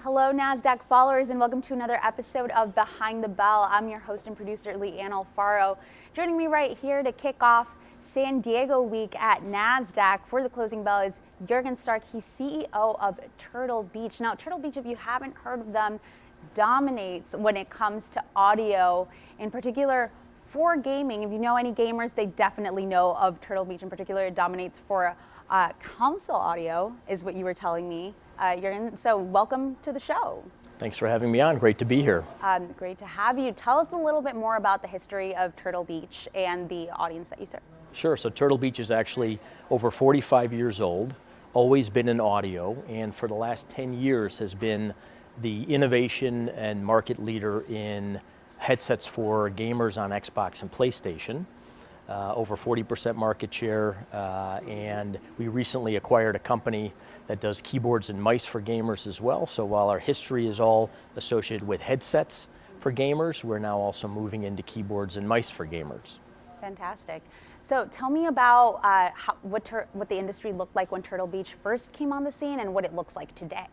Hello, Nasdaq followers, and welcome to another episode of Behind the Bell. I'm your host and producer, Leanne Alfaro. Joining me right here to kick off San Diego week at Nasdaq for the closing bell is Juergen Stark. He's CEO of Turtle Beach. Now, Turtle Beach, if you haven't heard of them, dominates when it comes to audio, in particular for gaming. If you know any gamers, they definitely know of Turtle Beach in particular. It dominates for console audio, is what you were telling me. So welcome to the show. Thanks for having me on. Great to be here. Great to have you. Tell us a little bit more about the history of Turtle Beach and the audience that you serve. Sure. So Turtle Beach is actually over 45 years old, always been in audio, and for the last 10 years has been the innovation and market leader in headsets for gamers on Xbox and PlayStation. Over 40% market share, and we recently acquired a company that does keyboards and mice for gamers as well. So while our history is all associated with headsets for gamers, we're now also moving into keyboards and mice for gamers. Fantastic. So tell me about what the industry looked like when Turtle Beach first came on the scene and what it looks like today.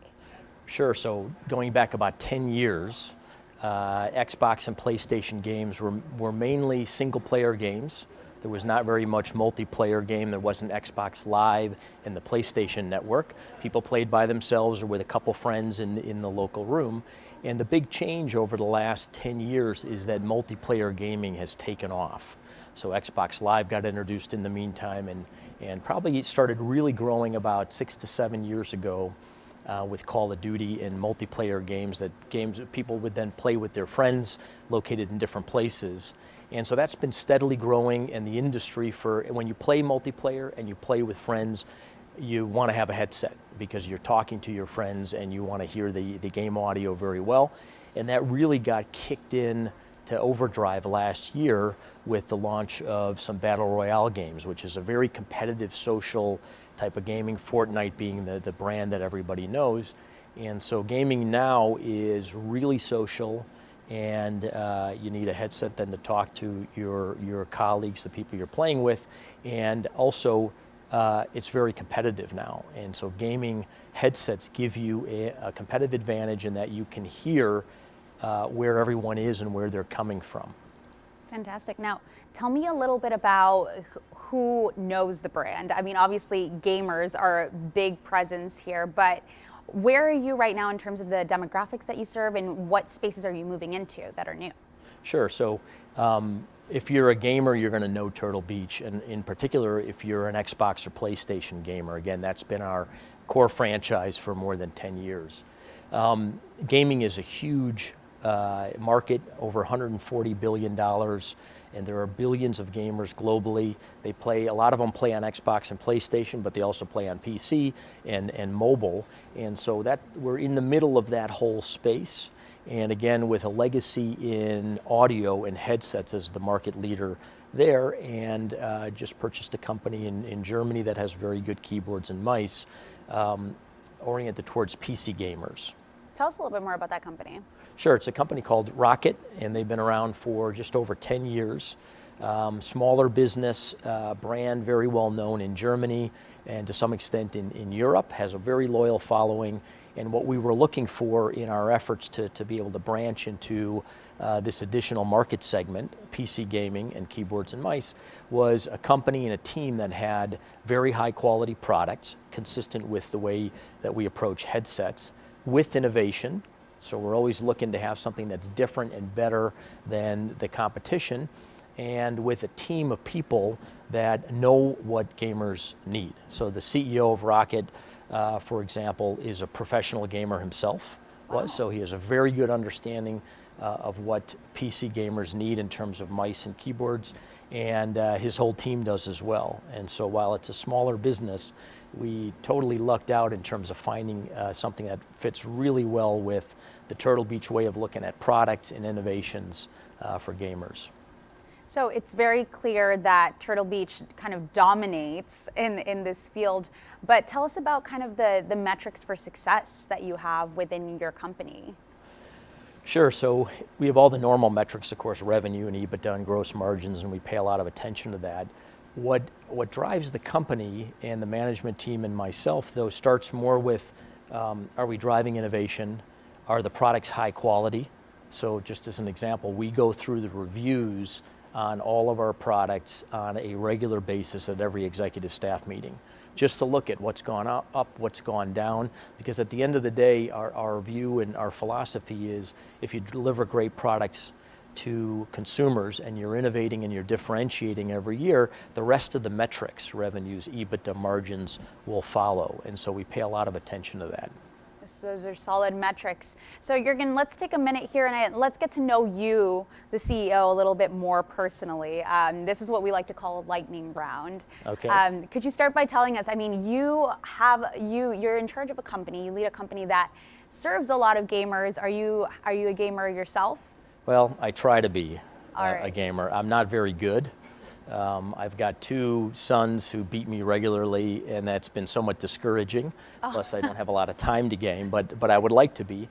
Sure, so going back about 10 years, Xbox and PlayStation games were mainly single-player games. There was not very much multiplayer game. There wasn't Xbox Live and the PlayStation Network. People played by themselves or with a couple friends in the local room. And the big change over the last 10 years is that multiplayer gaming has taken off. So Xbox Live got introduced in the meantime and probably started really growing about 6 to 7 years ago with Call of Duty and multiplayer games that people would then play with their friends located in different places. And so that's been steadily growing, and the industry when you play multiplayer and you play with friends, you want to have a headset because you're talking to your friends and you want to hear the game audio very well. And that really got kicked in to overdrive last year with the launch of some Battle Royale games, which is a very competitive social type of gaming, Fortnite being the brand that everybody knows. And so gaming now is really social, and you need a headset then to talk to your colleagues, the people you're playing with, and also it's very competitive now. And so gaming headsets give you a competitive advantage in that you can hear where everyone is and where they're coming from. Fantastic. Now, tell me a little bit about who knows the brand. I mean, obviously gamers are a big presence here, but where are you right now in terms of the demographics that you serve, and what spaces are you moving into that are new? Sure. So if you're a gamer, you're going to know Turtle Beach. And in particular, if you're an Xbox or PlayStation gamer, again, that's been our core franchise for more than 10 years. Gaming is a huge market, over $140 billion, and there are billions of gamers globally. A lot of them play on Xbox and PlayStation, but they also play on PC and mobile. And so we're in the middle of that whole space. And again, with a legacy in audio and headsets as the market leader there, and just purchased a company in Germany that has very good keyboards and mice oriented towards PC gamers. Tell us a little bit more about that company. Sure, it's a company called Rocket, and they've been around for just over 10 years. Smaller business, brand very well known in Germany and to some extent in Europe, has a very loyal following. And what we were looking for in our efforts to be able to branch into this additional market segment, PC gaming and keyboards and mice, was a company and a team that had very high quality products, consistent with the way that we approach headsets, with innovation. So we're always looking to have something that's different and better than the competition, and with a team of people that know what gamers need. So the CEO of Rocket, for example, is a professional gamer himself. Wow. So he has a very good understanding of what PC gamers need in terms of mice and keyboards, and his whole team does as well. And so while it's a smaller business, we totally lucked out in terms of finding something that fits really well with the Turtle Beach way of looking at products and innovations for gamers. So it's very clear that Turtle Beach kind of dominates in this field, but tell us about kind of the metrics for success that you have within your company. Sure, so we have all the normal metrics, of course, revenue and EBITDA and gross margins, and we pay a lot of attention to that. What drives the company and the management team and myself, though, starts more with, are we driving innovation? Are the products high quality? So just as an example, we go through the reviews on all of our products on a regular basis at every executive staff meeting, just to look at what's gone up, what's gone down, because at the end of the day, our view and our philosophy is if you deliver great products to consumers and you're innovating and you're differentiating every year, the rest of the metrics, revenues, EBITDA, margins will follow. And so we pay a lot of attention to that. Those are solid metrics. So Jürgen, let's take a minute here and let's get to know you, the CEO, a little bit more personally. This is what we like to call a lightning round. Okay. Could you start by telling us, I mean, you're in charge of a company, you lead a company that serves a lot of gamers. Are you a gamer yourself? Well, I try to be right. a gamer. I'm not very good. I've got 2 sons who beat me regularly, and that's been somewhat discouraging. Plus, I don't have a lot of time to game, but I would like to be.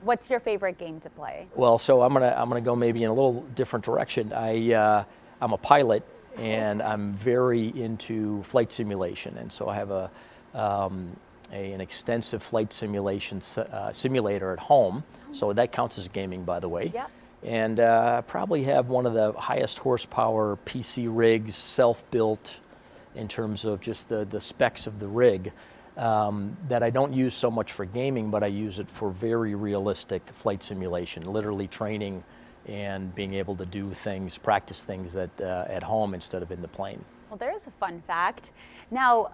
What's your favorite game to play? Well, so I'm gonna go maybe in a little different direction. I'm a pilot, and I'm very into flight simulation, and so I have an extensive flight simulation simulator at home. So that counts as gaming, by the way. Yep. And probably have one of the highest horsepower PC rigs, self-built in terms of just the specs of the rig, that I don't use so much for gaming, but I use it for very realistic flight simulation, literally training and being able to do things, practice things at home instead of in the plane. Well, there is a fun fact. Now,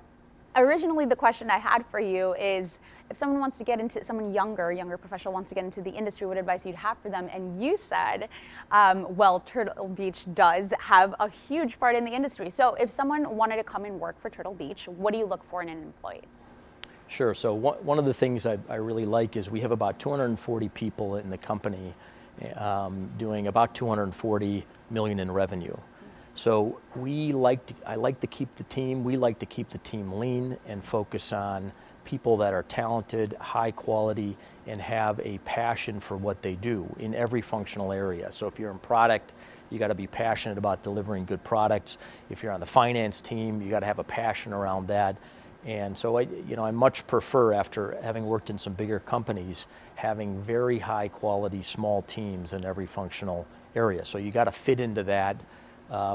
originally the question I had for you is, if someone wants to get into, a younger professional wants to get into the industry, what advice you'd have for them? And you said, well, Turtle Beach does have a huge part in the industry. So if someone wanted to come and work for Turtle Beach, what do you look for in an employee? Sure, so one of the things I really like is we have about 240 people in the company doing about 240 million in revenue. So I like to keep the team, we like to keep the team lean and focus on people that are talented, high quality, and have a passion for what they do in every functional area. So if you're in product, you got to be passionate about delivering good products. If you're on the finance team, you got to have a passion around that. And so I much prefer, after having worked in some bigger companies, having very high quality small teams in every functional area. So you got to fit into that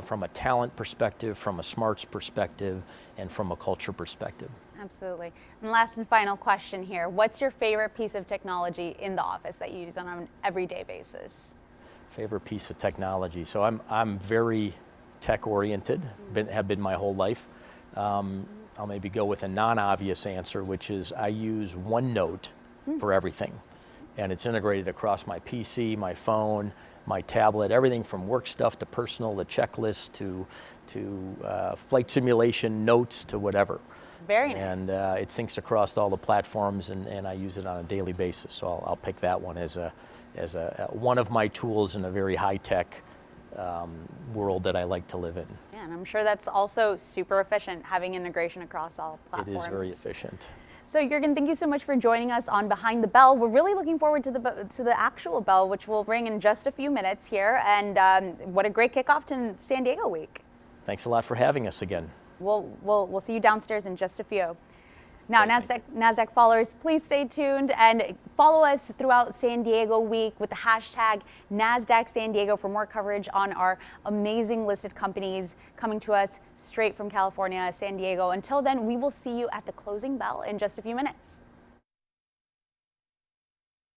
from a talent perspective, from a smarts perspective, and from a culture perspective. Absolutely. And last and final question here. What's your favorite piece of technology in the office that you use on an everyday basis? Favorite piece of technology. So I'm very tech oriented, have been my whole life. I'll maybe go with a non-obvious answer, which is I use OneNote for everything. And it's integrated across my PC, my phone, my tablet, everything from work stuff to personal, to checklists, to flight simulation notes, to whatever. Very nice. And it syncs across all the platforms, and I use it on a daily basis. So I'll pick that one as one of my tools in a very high-tech world that I like to live in. Yeah, and I'm sure that's also super efficient, having integration across all platforms. It is very efficient. So Jürgen, thank you so much for joining us on Behind the Bell. We're really looking forward to the actual bell, which will ring in just a few minutes here. And what a great kickoff to San Diego week. Thanks a lot for having us again. We'll see you downstairs in just a few. Now, Nasdaq followers, please stay tuned and follow us throughout San Diego week with the hashtag Nasdaq San Diego for more coverage on our amazing listed companies coming to us straight from California, San Diego. Until then, we will see you at the closing bell in just a few minutes.